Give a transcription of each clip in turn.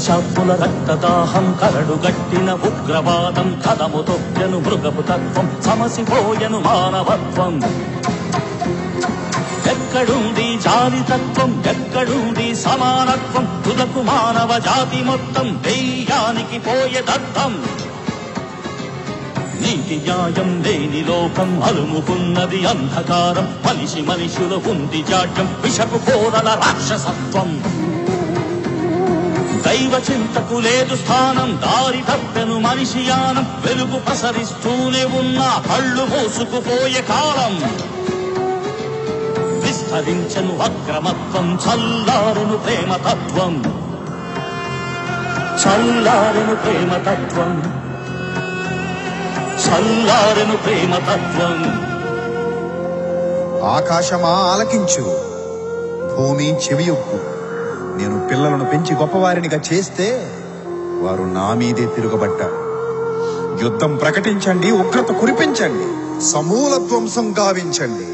శాపుల రక్తదాహం కరడు గట్టిన ఉగ్రవాదం కదము తొక్కెను మృగపు తత్వం సమసిపోయెను మానవత్వం. ఎక్కడుంది జాలితత్వం, ఎక్కడుంది సమానత్వం, తుదకు మానవ జాతి మొత్తం దెయ్యానికి పోయే దత్తం. నీతి న్యాయం లేని లోకం అలుముకున్నది అంధకారం, మనిషిలో ఉంది జాడ్యం విషపు కోరల రాక్షసత్వం. దైవ చింతకు లేదు స్థానం, దారి తప్పెను మనిషి యానం, వెలుగు ప్రసరిస్తూనే ఉన్న కళ్ళు మూసుకుపోయే కాలం. విస్తరించెను అక్రమత్వం, చల్లారెను ప్రేమతత్వం, చల్లారెను ప్రేమతత్వం, చల్లారెను ప్రేమతత్వం. ఆకాశమా ఆలకించు, భూమి చెవియొగ్గు. నేను పిల్లలను పెంచి గొప్పవారినిగా చేస్తే వారు నా మీదే తిరగబడ్డారు. యుద్ధం ప్రకటించండి, ఉగ్రత కురిపించండి, సమూల ధ్వంసం గావించండి.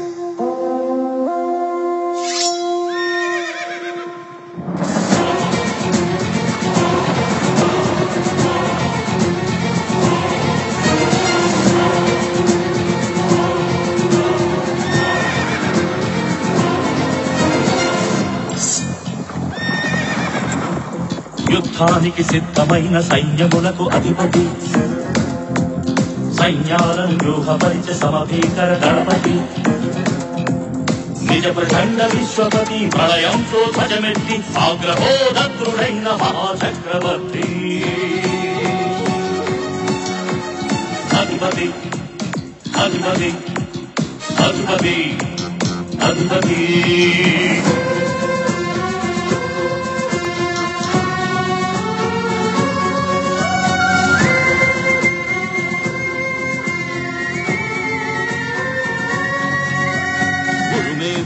యుద్ధానికి సిద్ధమైన సైన్యములకు అధిపతి, సైన్యాలను వ్యూహపరిచే సమభీకర దళపతి, నిజ ప్రచండ విశ్వపతి, ప్రళయంతో ధ్వజమెత్తి ఆగ్రహోదగ్రుడైన మహాచక్రవర్తి. అధిపతి అధిపతి అధిపతి అధిపతి.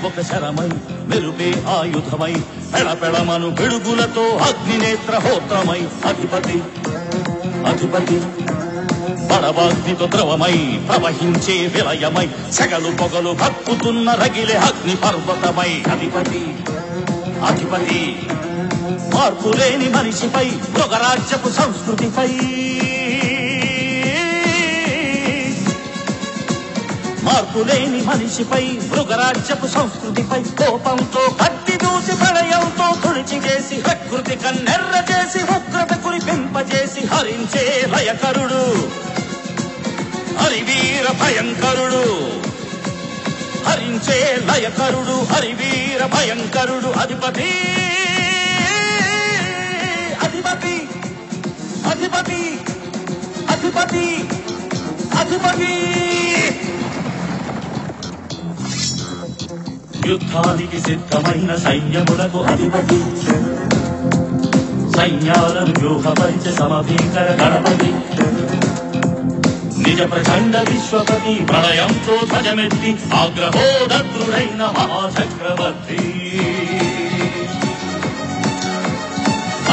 ఒక శరమై మెరుపే ఆయుధమై పెడపెడమను పిడుగులతో అగ్నినేత్రహోత్రమై. అధిపతి అధిపతి పడవాగ్నితో ద్రవమై ప్రవహించే విలయమై, సెగలు పొగలు కక్కుతున్న రగిలే అగ్ని పర్వతమై. అధిపతి అధిపతి మార్పులేని మనిషిపై, మృగరాజ్యపు సంస్కృతిపై, మార్పులేని మనిషిపై, మృగరాజ్యపు సంస్కృతిపై కోపంతో కత్తి దూసి ప్రళయంతో తుడిచివేసి ప్రకృతి కన్నెర్ర చేసి ఉగ్రత కురిపింపజేసి హరించే లయకరుడు, హరివీర భయంకరుడు, హరించే లయకరుడు, హరివీర భయంకరుడు. అధిపతి అధిపతి అధిపతి అధిపతి అధిపతి. యుద్ధానికి సిద్ధమైన సైన్యములకు అధిపతి, సైన్యాలను వ్యూహపరిచే సమభీకర గణపతి, నిజ ప్రచండ విశ్వపతి, ప్రళయంతో ధ్వజమెత్తి ఆగ్రహోదగ్రుడైన మహాచక్రవర్తి.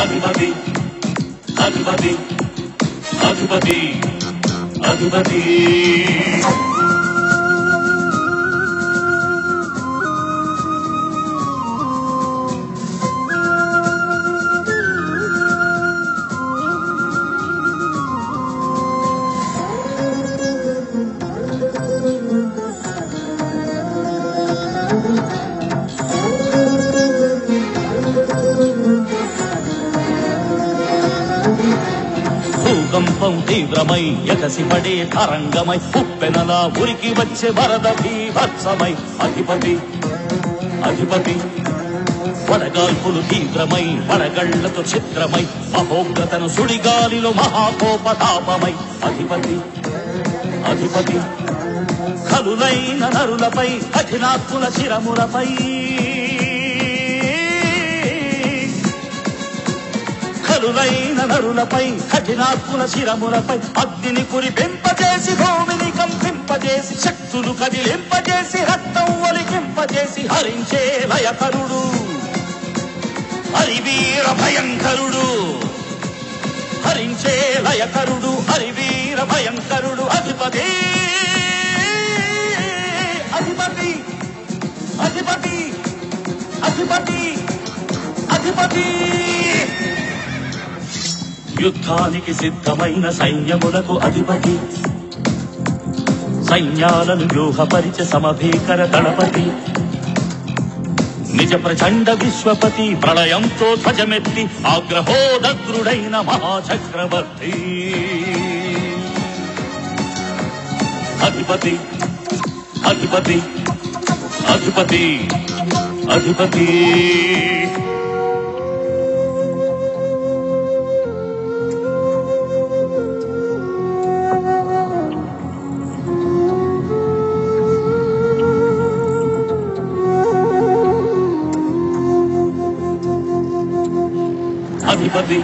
అధిపతి అధిపతి అధిపతి అధిపతి. భూకంపం తీవ్రమై ఎగసిపడే తరంగమై, ఉప్పెనలా ఉరికి వచ్చే వరద భీభత్సమై. అధిపతి అధిపతి వడగాల్పులు తీవ్రమై వడగళ్లతో చిత్రమై, మహోగ్రతను సుడిగాలిలో మహాకోపతాపమై. అధిపతి అధిపతి కలులైన నరులపై, కఠినాత్ముల శిరములపై, కలులైన నరులపై, కఠినాత్ముల శిరములపై అగ్నిని కురిపింపజేసి భూమిని కంపింపజేసి శక్తులు కదిలింపజేసి రక్తం ఒలికింపజేసి హరించే లయకరుడు, హరివీర భయంకరుడు, హరించే లయకరుడు, హరివీర భయంకరుడు. అధిపతి అధిపతి అధిపతి అధిపతి అధిపతి యుద్ధానికి సిద్ధమైన సైన్యములకు అధిపతి సైన్యాలను వ్యూహపరిచే సమభీకర దళపతి నిజ ప్రచండ విశ్వపతి ప్రళయంతో ధ్వజమెత్తి ఆగ్రహోదగ్రుడైన మహాచక్రవర్తి అధిపతి అధిపతి అధిపతి అధిపతి అధిపతి